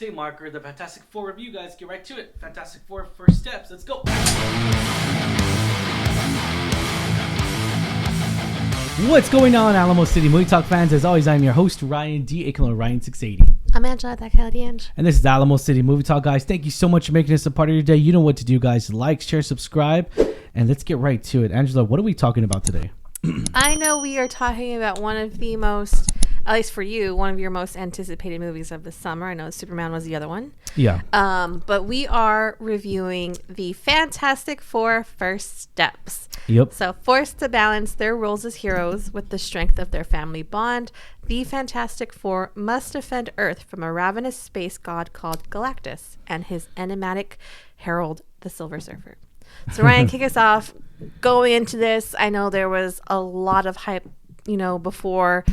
Day marker, the Fantastic Four review, guys. Get right to it. Fantastic Four first steps. Let's go. What's going on, Alamo City Movie Talk fans? As always, I'm your host, Ryan D. aka Ryan680. I'm Angela, that Ange. And this is Alamo City Movie Talk, guys. Thank you so much for making this a part of your day. You know what to do, guys. Like, share, subscribe, and let's get right to it. Angela, what are we talking about today? I know we are talking about one of the most, at least for you, one of your most anticipated movies of the summer. I know Superman was the other one. Yeah. But we are reviewing the Fantastic Four First Steps. Yep. So, forced to balance their roles as heroes with the strength of their family bond, the Fantastic Four must defend Earth from a ravenous space god called Galactus and his enigmatic herald, the Silver Surfer. So, Ryan, kick us off. Going into this, I know there was a lot of hype, before.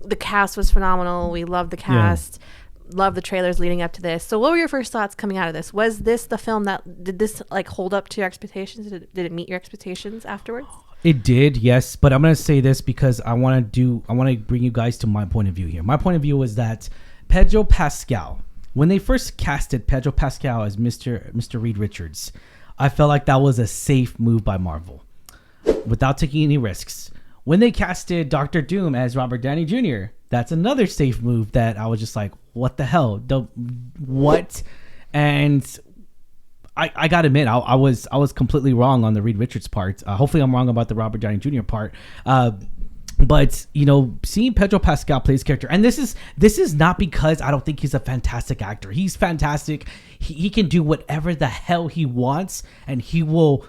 The cast was phenomenal. We loved the cast. Yeah. Loved the trailers leading up to this. So what were your first thoughts coming out of this? Was this the film did this hold up to your expectations? Did it meet your expectations afterwards? It did, yes. But I'm going to say this because I want to bring you guys to my point of view here. My point of view was that Pedro Pascal, when they first casted Pedro Pascal as Mr. Reed Richards, I felt like that was a safe move by Marvel without taking any risks. When they casted Dr. Doom as Robert Downey Jr., that's another safe move that I was just like, what the hell? What? And I got to admit, I was completely wrong on the Reed Richards part. Hopefully I'm wrong about the Robert Downey Jr. part. But, seeing Pedro Pascal play his character, and this is not because I don't think he's a fantastic actor. He's fantastic. He can do whatever the hell he wants, and he will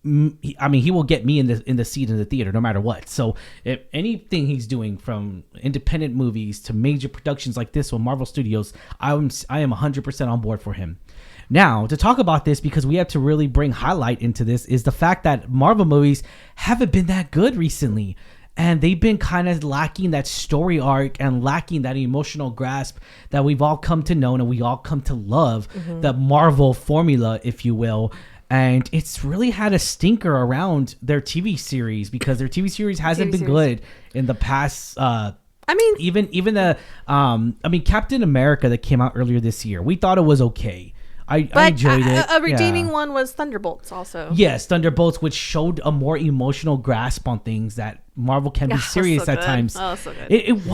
get me in the seat in the theater no matter what. So if anything he's doing, from independent movies to major productions like this with Marvel Studios, I am 100% on board for him. Now, to talk about this, because we have to really bring highlight into this, is the fact that Marvel movies haven't been that good recently. And they've been kind of lacking that story arc and lacking that emotional grasp that we've all come to know and we all come to love, the Marvel formula, if you will. And it's really had a stinker around their TV series, because their TV series hasn't been good in the past. Even Captain America that came out earlier this year, we thought it was okay. I enjoyed it. A redeeming one was Thunderbolts also. Yes, Thunderbolts, which showed a more emotional grasp on things that Marvel can be serious at times. Oh, so good. It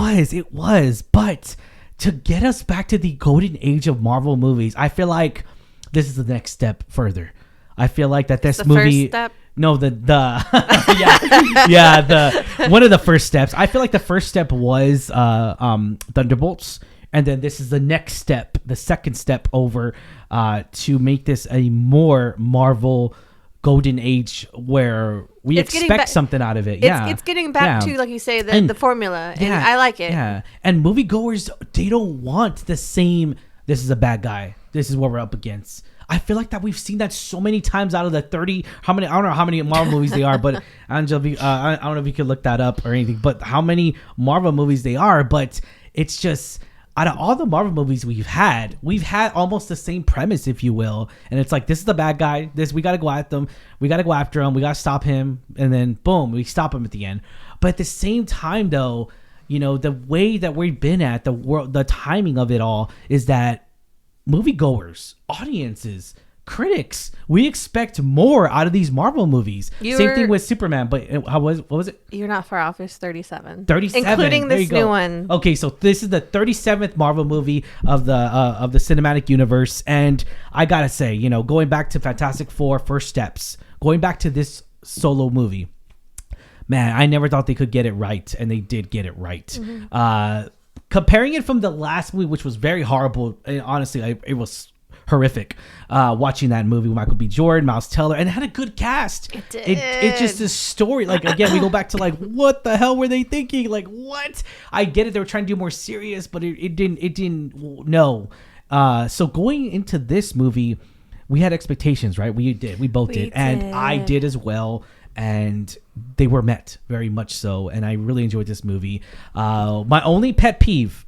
was. But to get us back to the golden age of Marvel movies, I feel like this is the next step further. I feel like that this movie... First step? No, the one of the first steps. I feel like the first step was Thunderbolts. And then this is the next step, the second step over, to make this a more Marvel golden age where we expect something out of it. It's getting back to, like you say, the formula. And I like it. Yeah. And moviegoers, they don't want the same, this is a bad guy, this is what we're up against. I feel like that we've seen that so many times out of the 30, I don't know how many Marvel movies they are, but Angela, I don't know if you could look that up or anything, but how many Marvel movies they are. But it's just, out of all the Marvel movies we've had almost the same premise, if you will. And it's like, this is the bad guy. We got to go after him. We got to stop him. And then boom, we stop him at the end. But at the same time, though, the way that we've been at the timing of it all is that moviegoers, audiences, critics, we expect more out of these Marvel movies. Same thing with Superman, but what was it? You're not far off. It's 37. 37, including this new one. Okay, so this is the 37th Marvel movie of the cinematic universe, and I gotta say, going back to Fantastic Four First Steps, going back to this solo movie, man, I never thought they could get it right, and they did get it right. Comparing it from the last movie, which was very horrible, and honestly, it was horrific, watching that movie with Michael B. Jordan, Miles Teller, and it had a good cast. It did. It's just a story. Like, again, we go back to like, what the hell were they thinking? Like, what? I get it, they were trying to do more serious, but it didn't. No. So going into this movie, we had expectations, right? We both did, and I did as well. and they were met very much so, and I really enjoyed this movie. My only pet peeve,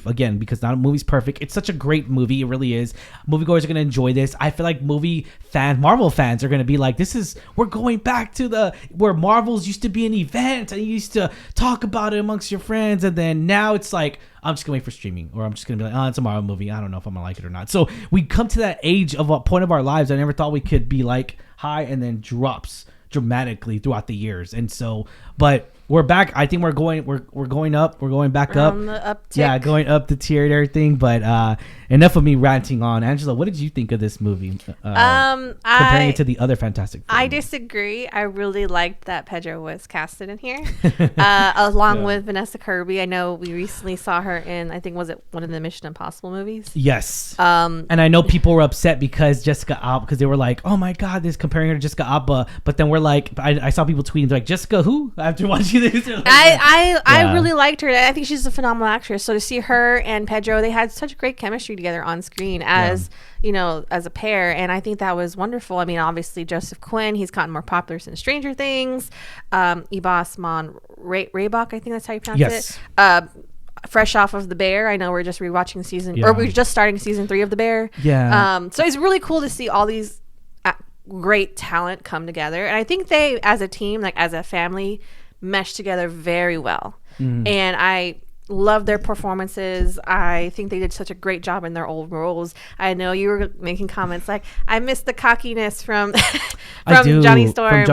again, because not a movie's perfect, it's such a great movie, it really is. Moviegoers are gonna enjoy this. I feel like Marvel fans are gonna be like, we're going back to where Marvels used to be an event and you used to talk about it amongst your friends, and then now it's like, I'm just gonna wait for streaming, or I'm just gonna be like, oh, it's a Marvel movie, I don't know if I'm gonna like it or not. So we come to that age of a point of our lives I never thought we could be like high and then drops dramatically throughout the years. And so, but we're back. I think we're going up. We're going back up. On the uptick. Yeah, going up the tier and everything. But enough of me ranting on. Angela, what did you think of this movie? Comparing it to the other Fantastic Four I movies? disagree. I really liked that Pedro was casted in here, along with Vanessa Kirby. I know we recently saw her in, I think, was it one of the Mission Impossible movies? Yes. And I know people were upset because Jessica Alba, because they were like, oh my God, this comparing her to Jessica Alba. But then we're like, I saw people tweeting like, Jessica who? After watching this. Like, I really liked her. I think she's a phenomenal actress. So to see her and Pedro, they had such great chemistry together on screen as as a pair, and I think that was wonderful. I mean, obviously Joseph Quinn, he's gotten more popular since Stranger Things. Ibas Mon Raybach, I think that's how you pronounce it. Fresh off of The Bear, I know we're just rewatching or we're just starting season 3 of The Bear. Yeah. So it's really cool to see all these great talent come together, and I think they, as a team, like as a family, mesh together very well. And I love their performances. I think they did such a great job in their old roles. I know you were making comments like, I miss the cockiness from Johnny Storm.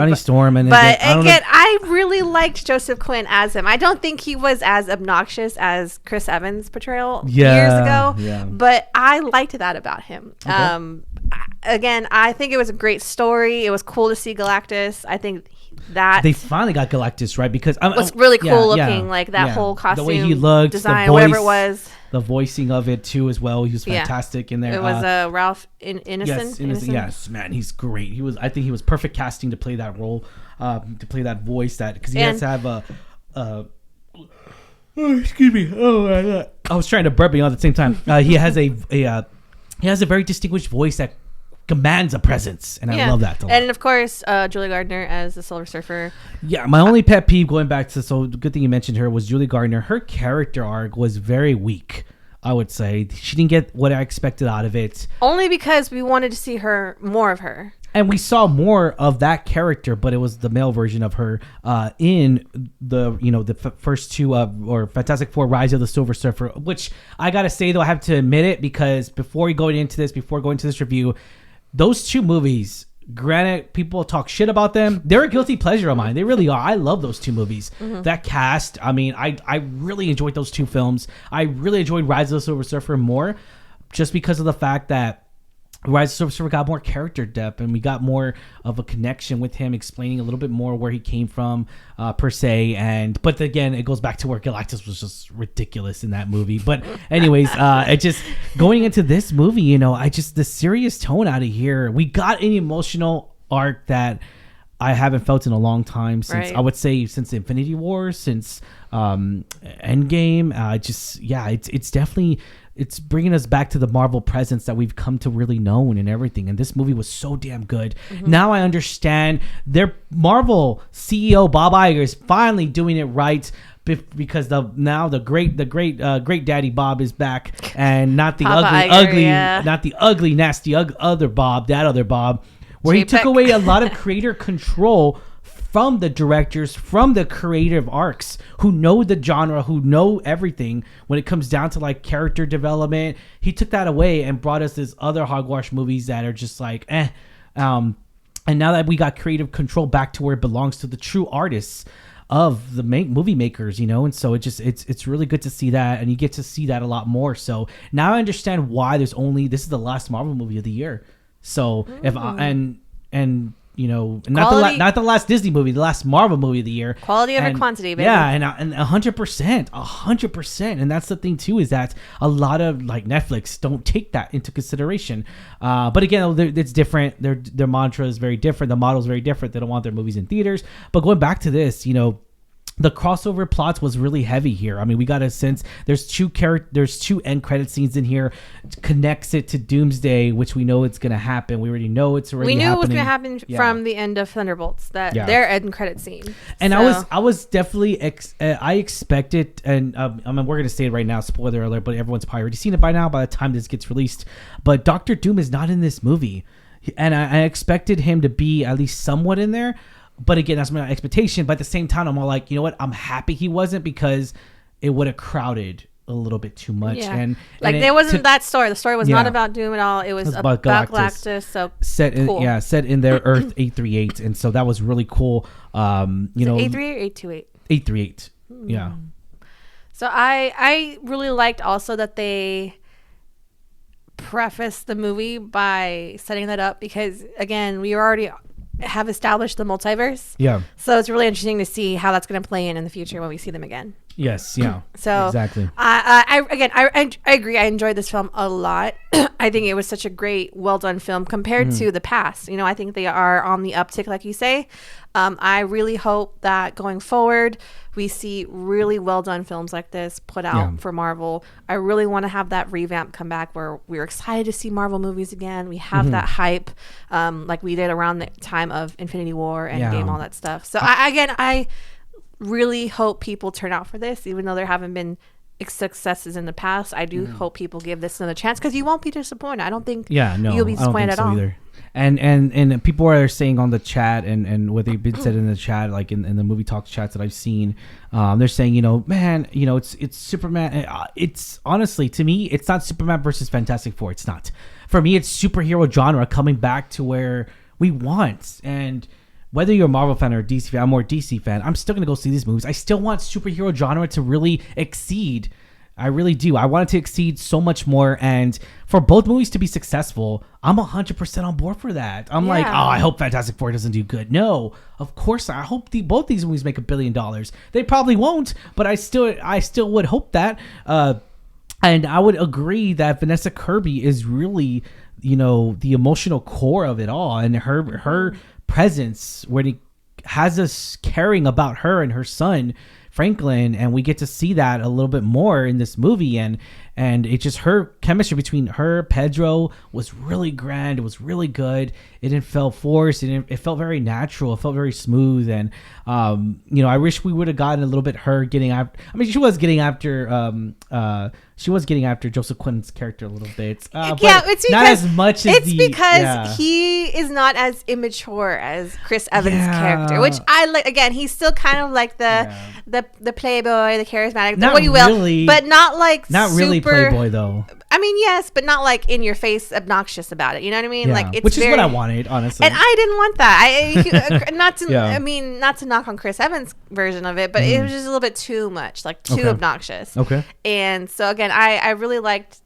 I really liked Joseph Quinn as him. I don't think he was as obnoxious as Chris Evans' portrayal years ago, but I liked that about him. Okay. Again, I think it was a great story. It was cool to see Galactus. I think that they finally got Galactus right, because it was really cool looking, like that whole costume, the way he looked, design, the voice, whatever it was, the voicing of it too as well. He was fantastic in there. It was Ralph Ineson. Yes, man, he's great. I think he was perfect casting to play that role, to play that voice. Because he has to have oh, excuse me. Oh my God. I was trying to burp all at the same time. He has a very distinguished voice that commands a presence, and I love that. And of course, Julie Gardner as the Silver Surfer. Yeah, my only pet peeve, going back to, so good thing you mentioned her, was Julie Gardner. Her character arc was very weak, I would say. She didn't get what I expected out of it. Only because we wanted to see more of her. And we saw more of that character, but it was the male version of her in the first two or Fantastic Four: Rise of the Silver Surfer. Which I gotta say though, I have to admit it, because before going into this review, those two movies, granted, people talk shit about them. They're a guilty pleasure of mine. They really are. I love those two movies. That cast, I mean, I really enjoyed those two films. I really enjoyed Rise of the Silver Surfer more, just because of the fact that Rise of the Silver Surfer got more character depth, and we got more of a connection with him, explaining a little bit more where he came from, per se. But again, it goes back to where Galactus was just ridiculous in that movie. But anyways, it just going into this movie, the serious tone out of here. We got an emotional arc that I haven't felt in a long time, since I would say since Infinity War, since Endgame. It's definitely. It's bringing us back to the Marvel presence that we've come to really know and everything. And this movie was so damn good. Now I understand their Marvel CEO Bob Iger is finally doing it right, because the great daddy Bob is back, and not the ugly nasty other Bob, that other Bob, where he took away a lot of creator control from the directors, from the creative arcs, who know the genre, who know everything when it comes down to like character development. He took that away and brought us this other hogwash movies that are just like and now that we got creative control back to where it belongs, to the true artists of the movie makers, and so it's really good to see that, and you get to see that a lot more. So now I understand why this is the last Marvel movie of the year. So not the last Disney movie, the last Marvel movie of the year. Quality over quantity, baby. Yeah, and 100%. And that's the thing too, is that a lot of like Netflix don't take that into consideration. But again, it's different. Their mantra is very different. The model is very different. They don't want their movies in theaters. But going back to this, the crossover plots was really heavy here. I mean, we got a sense there's two end credit scenes in here, connects it to Doomsday, which we know it's going to happen. We already know it's already happening. We knew it was going to happen from the end of Thunderbolts, their end credit scene. And I was definitely I expected, and I mean, we're going to say it right now, spoiler alert, but everyone's probably already seen it by now by the time this gets released. But Doctor Doom is not in this movie, and I expected him to be at least somewhat in there. But again, that's my expectation. But at the same time, I'm all like, you know what? I'm happy he wasn't, because it would have crowded a little bit too much. Yeah. And there wasn't that story. The story was not about Doom at all. It was about Galactus. So set in their Earth 838, and so that was really cool. You know, 838 or 828. 838. Yeah. So I really liked also that they prefaced the movie by setting that up, because again, we already have established the multiverse. Yeah. So it's really interesting to see how that's going to play in the future when we see them again. Yes. Yeah. So exactly. I agree. I enjoyed this film a lot. I think it was such a great, well done film compared to the past. You know, I think they are on the uptick, like you say. I really hope that going forward, we see really well done films like this put out for Marvel. I really want to have that revamp come back where we're excited to see Marvel movies again. We have that hype, like we did around the time of Infinity War, Endgame, all that stuff. So I really hope people turn out for this, even though there haven't been successes in the past. I do hope people give this another chance, because you won't be disappointed. I don't think you'll be disappointed at all. Either. And people are saying on the chat and what they've been said in the chat, like in the movie talk chats that I've seen, they're saying, you know, man, you know, it's Superman. It's honestly, to me, it's not Superman versus Fantastic Four. It's not. For me, it's superhero genre coming back to where we want. And whether you're a Marvel fan or a DC fan, I'm more a DC fan, I'm still going to go see these movies. I still want superhero genre to really exceed. I really do. I want it to exceed so much more. And for both movies to be successful, I'm 100% on board for that. I'm like, oh, I hope Fantastic Four doesn't do good. No, of course not. I hope both these movies make $1 billion. They probably won't, but I still would hope that. And I would agree that Vanessa Kirby is really, you know, the emotional core of it all. And her presence, when it has us caring about her and her son Franklin, and we get to see that a little bit more in this movie, and it just, her chemistry between her Pedro was really grand. It was really good. It didn't feel forced. It felt very natural. It felt very smooth. And you know, I wish we would have gotten a little bit her getting after. I mean, she was getting after Joseph Quinn's character a little bit. But it's because, not as much as because he is not as immature as Chris Evans' character, which I like. Again, he's still kind of like the playboy, the charismatic, what you will, really, but not like really playboy though. I mean, yes, but not like in your face, obnoxious about it. You know what I mean? Like, it's which is what I wanted, honestly. And I didn't want that. Not to, I mean, not to knock on Chris Evans' version of it, but it was just a little bit too much, like too obnoxious. Okay. And so again, I really liked.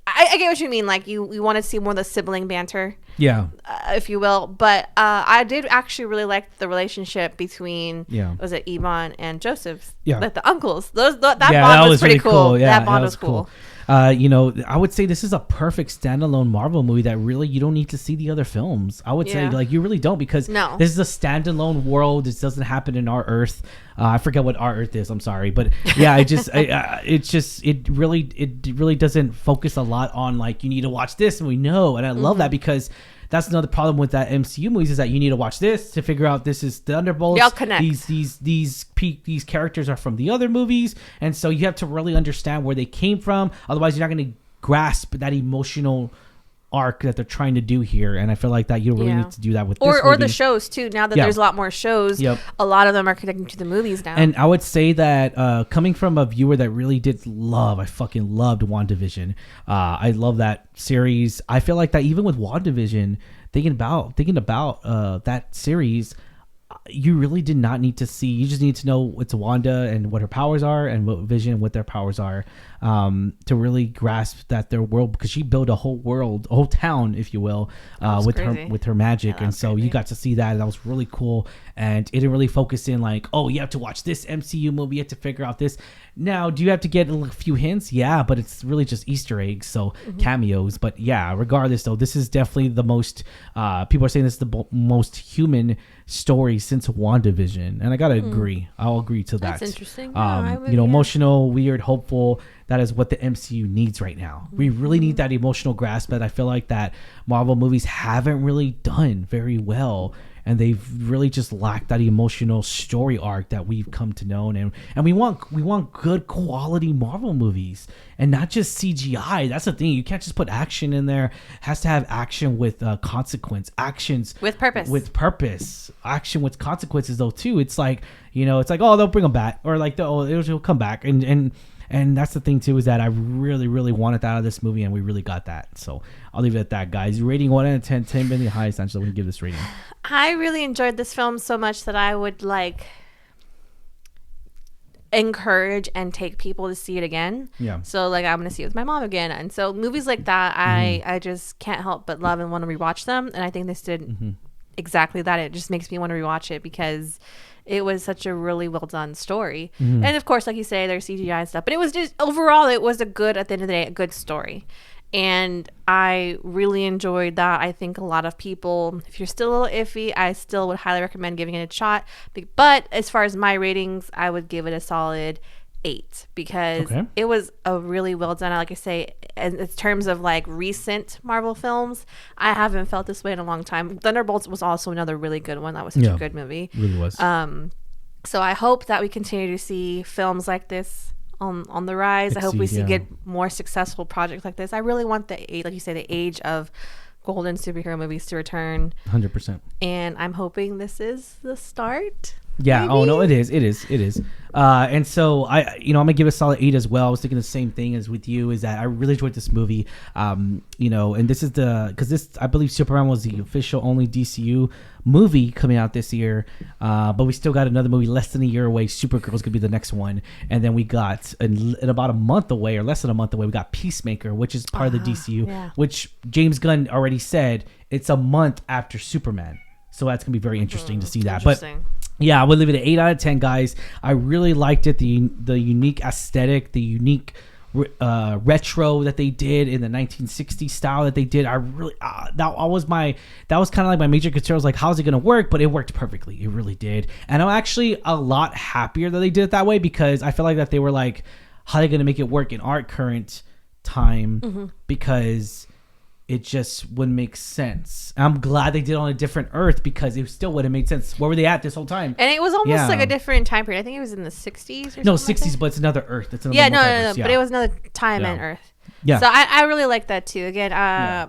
I get what you mean. Like you want to see more of the sibling banter. Yeah. If you will, but I did actually really like the relationship between was it Yvonne and Joseph? Yeah. Like the uncles. That bond was pretty really cool. Yeah, that bond was cool. You know, I would say this is a perfect standalone Marvel movie that really you don't need to see the other films. I would say, like, you really don't, because this is a standalone world. This doesn't happen in our Earth. I forget what our Earth is. I'm sorry, but yeah, it really doesn't focus a lot on like you need to watch this, and we know, and I love that, because that's another problem with that MCU movies, is that you need to watch this to figure out this is Thunderbolts. They all connect. These characters are from the other movies, and so you have to really understand where they came from. Otherwise, you're not going to grasp that emotional arc that they're trying to do here, and I feel like that you really need to do that with this movie. Or the shows too. Now that there's a lot more shows, a lot of them are connecting to the movies now. And I would say that coming from a viewer that really did I fucking loved WandaVision. I love that series. I feel like that even with WandaVision, thinking about that series, you really did not need to see. You just need to know it's Wanda and what her powers are, and what Vision, what their powers are. to really grasp that their world, because she built a whole world, a whole town, if you will, with her magic. Yeah, and so crazy. you got to see that. That was really cool. And it didn't really focus in like, oh, you have to watch this MCU movie, you have to figure out this. Now, do you have to get a few hints? Yeah, but it's really just Easter eggs, so cameos. But yeah, regardless though, this is definitely the most, people are saying this is the most human story since WandaVision. And I gotta agree. I'll agree to that. That's interesting. Yeah, Emotional, weird, hopeful. That is what the MCU needs right now. We really need that emotional grasp that I feel like that Marvel movies haven't really done very well. And they've really just lacked that emotional story arc that we've come to know, and we want good quality Marvel movies, and not just CGI. That's the thing. You can't just put action in there. It has to have action with consequence. Actions with purpose. Action with consequences though too. It's like, it's like, oh, they'll bring them back, or like it'll come back, and that's the thing too, is that I really, really wanted that out of this movie, and we really got that. So I'll leave it at that, guys. Rating 1 out of 10, 10 being the highest. Angela, we give this rating. I really enjoyed this film so much that I would encourage and take people to see it again. Yeah. So I'm going to see it with my mom again. And so movies like that, I just can't help but love and want to rewatch them. And I think this did exactly that. It just makes me want to rewatch it because it was such a really well done story. And of course, like you say, there's CGI and stuff, but it was just overall, it was at the end of the day, a good story. And I really enjoyed that. I think a lot of people, if you're still a little iffy, I still would highly recommend giving it a shot. But as far as my ratings, I would give it a solid 8 because it was a really well done. Like I say, in terms of recent Marvel films, I haven't felt this way in a long time. Thunderbolts was also another really good one. That was such a good movie. It really was. So I hope that we continue to see films like this on the rise. I hope we get more successful projects like this. I really want like you say, the age of golden superhero movies to return. 100%. And I'm hoping this is the start. Yeah. Maybe? Oh no, it is. And so I'm gonna give it a solid 8 as well. I was thinking the same thing as with you, is that I really enjoyed this movie. And this is because I believe Superman was the official only DCU movie coming out this year. But we still got another movie less than a year away. Supergirl's gonna be the next one, and then we got in about a month away, or less than a month away, we got Peacemaker, which is part of the DCU, which James Gunn already said it's a month after Superman. So that's gonna be very interesting to see that. But yeah, I would leave it at 8 out of 10, guys. I really liked it. The unique aesthetic, the unique retro that they did in the 1960s style that they did. I really that was kind of like my major concern. I was like, how's it gonna work? But it worked perfectly. It really did. And I'm actually a lot happier that they did it that way, because I feel like that they were like, how are they gonna make it work in our current time? Because it just wouldn't make sense. I'm glad they did it on a different Earth, because it still wouldn't make sense. Where were they at this whole time? And it was almost like a different time period. I think it was in the 60s or something. No, 60s, but it's another Earth. It's another no. But it was another time and Earth. Yeah. So I really like that too. Again, a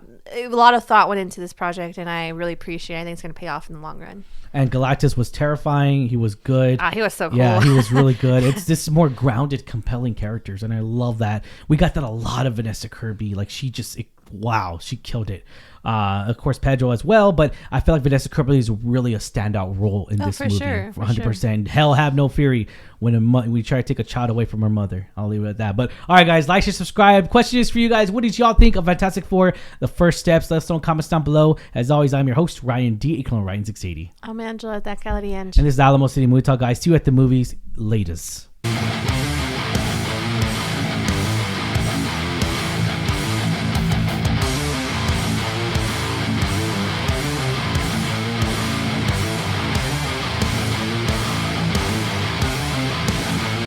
lot of thought went into this project, and I really appreciate it. I think it's going to pay off in the long run. And Galactus was terrifying. He was good. He was so cool. Yeah, he was really good. It's just more grounded, compelling characters, and I love that. We got that a lot of Vanessa Kirby. Like, she killed it. Of course, Pedro as well, but I feel like Vanessa Kirby is really a standout role in this movie. Sure, 100%. Hell have no fury when we try to take a child away from her mother. I'll leave it at that. But all right, guys, like, share, subscribe. Question is for you guys: what did y'all think of Fantastic Four: The First Steps? Let us know in comments down below. As always, I'm your host, Ryan D. Ryan 680. I'm Angela, that Cality, and this is Alamo City Movie Talk, guys. See you at the movies. Latest.